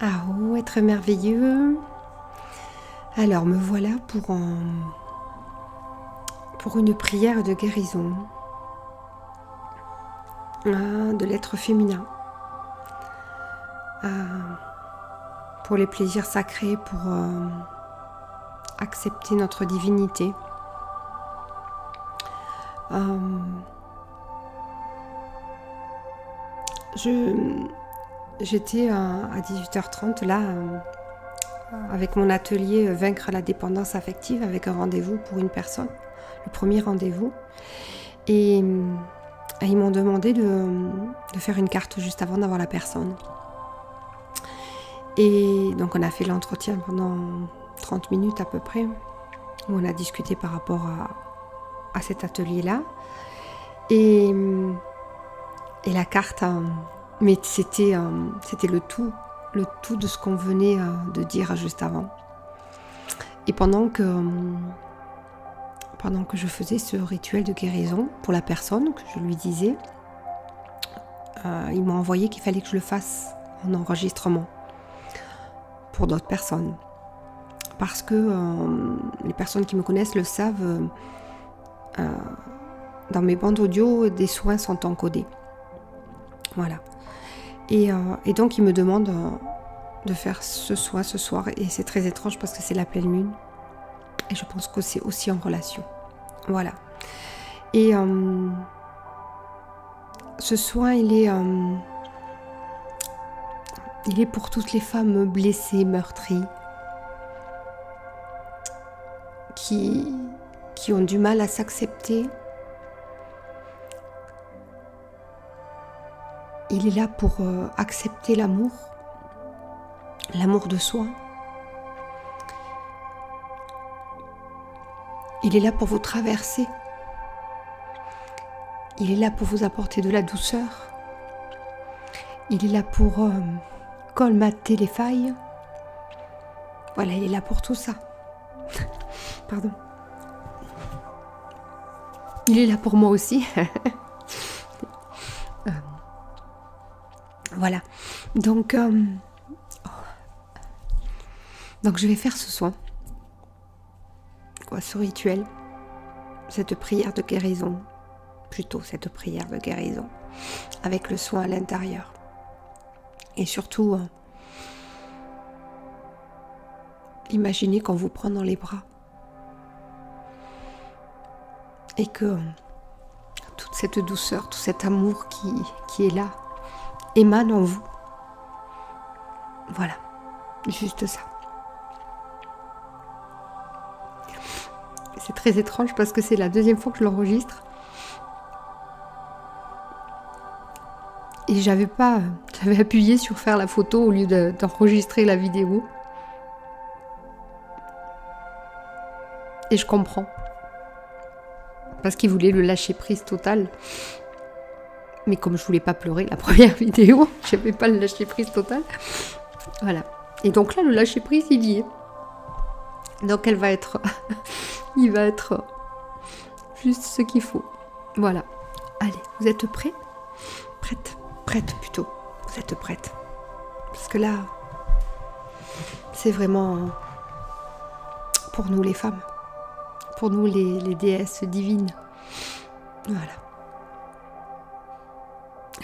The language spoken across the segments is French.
Ah oh, être merveilleux. Alors me voilà pour une prière de guérison de l'être féminin, pour les plaisirs sacrés, pour accepter notre divinité. J'étais à 18h30 là avec mon atelier Vaincre la dépendance affective, avec un rendez-vous pour une personne, le premier rendez-vous. Et ils m'ont demandé de faire une carte juste avant d'avoir la personne. Et donc on a fait l'entretien pendant 30 minutes à peu près, où on a discuté par rapport à cet atelier-là. Et la carte, mais c'était le tout de ce qu'on venait de dire juste avant. Et pendant que je faisais ce rituel de guérison pour la personne, que je lui disais, ils m'ont envoyé qu'il fallait que je le fasse en enregistrement pour d'autres personnes. Parce que les personnes qui me connaissent le savent, dans mes bandes audio, des soins sont encodés. Voilà. Et donc ils me demandent de faire ce soin ce soir. Et c'est très étrange parce que c'est la pleine lune. Et je pense que c'est aussi en relation. Voilà. Et ce soin, il est pour toutes les femmes blessées, meurtries, qui ont du mal à s'accepter. Il est là pour accepter l'amour de soi. Il est là pour vous traverser. Il est là pour vous apporter de la douceur. Il est là pour colmater les failles. Voilà, il est là pour tout ça. Pardon. Il est là pour moi aussi. Voilà. Donc je vais faire ce soin. Ce rituel. Cette prière de guérison. Plutôt cette prière de guérison. Avec le soin à l'intérieur. Et surtout, imaginez qu'on vous prend dans les bras. Et que toute cette douceur, tout cet amour qui est là, émane en vous. Voilà, juste ça. C'est très étrange parce que c'est la deuxième fois que je l'enregistre. Et j'avais appuyé sur faire la photo au lieu d'enregistrer la vidéo. Et je comprends. Parce qu'il voulait le lâcher prise total. Mais comme je voulais pas pleurer la première vidéo, je n'avais pas le lâcher prise total. Voilà. Et donc là, le lâcher prise, il y est. Donc il va être juste ce qu'il faut. Voilà. Allez, vous êtes prêts ? Prête plutôt. Vous êtes prête. Parce que là, c'est vraiment pour nous les femmes. Pour nous les déesses divines. Voilà.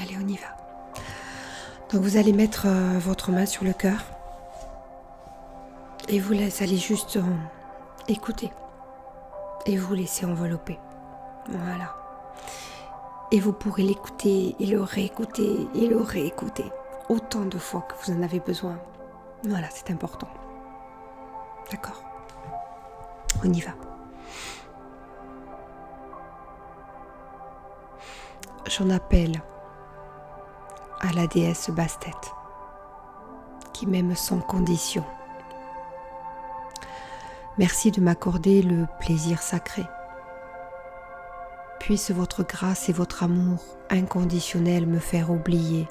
Allez, on y va. Donc vous allez mettre votre main sur le cœur. Et vous allez juste écouter. Et vous laisser envelopper. Voilà. Et vous pourrez l'écouter et le réécouter et le réécouter. Autant de fois que vous en avez besoin. Voilà, c'est important. D'accord ? On y va. J'en appelle à la déesse Bastet, qui m'aime sans condition. Merci de m'accorder le plaisir sacré. Puisse votre grâce et votre amour inconditionnel me faire oublier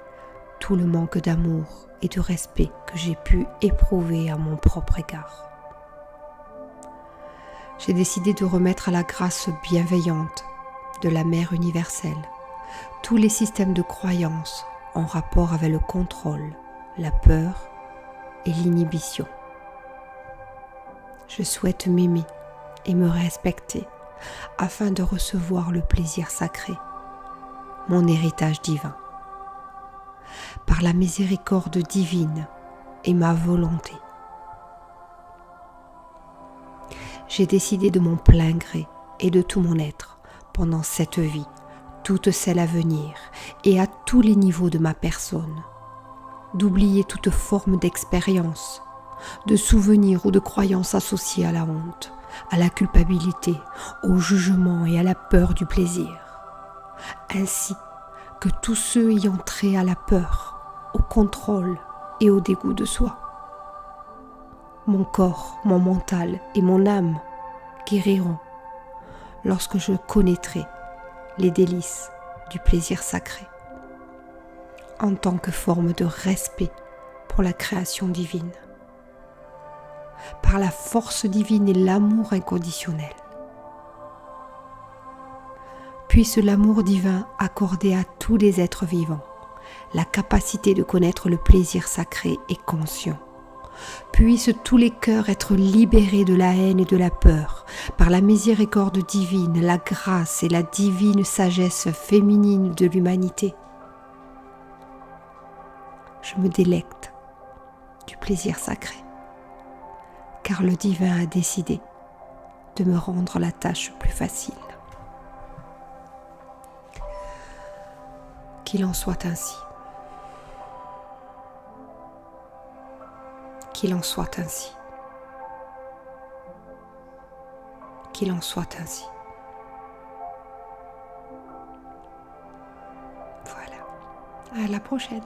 tout le manque d'amour et de respect que j'ai pu éprouver à mon propre égard. J'ai décidé de remettre à la grâce bienveillante de la Mère universelle tous les systèmes de croyance en rapport avec le contrôle, la peur et l'inhibition. Je souhaite m'aimer et me respecter afin de recevoir le plaisir sacré, mon héritage divin. Par la miséricorde divine et ma volonté, j'ai décidé de mon plein gré et de tout mon être pendant cette vie, toutes celles à venir et à tous les niveaux de ma personne, d'oublier toute forme d'expérience, de souvenirs ou de croyances associées à la honte, à la culpabilité, au jugement et à la peur du plaisir, ainsi que tous ceux ayant trait à la peur, au contrôle et au dégoût de soi. Mon corps, mon mental et mon âme guériront lorsque je connaîtrai les délices du plaisir sacré, en tant que forme de respect pour la création divine, par la force divine et l'amour inconditionnel. Puisse l'amour divin accorder à tous les êtres vivants la capacité de connaître le plaisir sacré et conscient. Puissent tous les cœurs être libérés de la haine et de la peur par la miséricorde divine, la grâce et la divine sagesse féminine de l'humanité. Je me délecte du plaisir sacré, car le divin a décidé de me rendre la tâche plus facile. Qu'il en soit ainsi. Qu'il en soit ainsi. Qu'il en soit ainsi. Voilà. À la prochaine.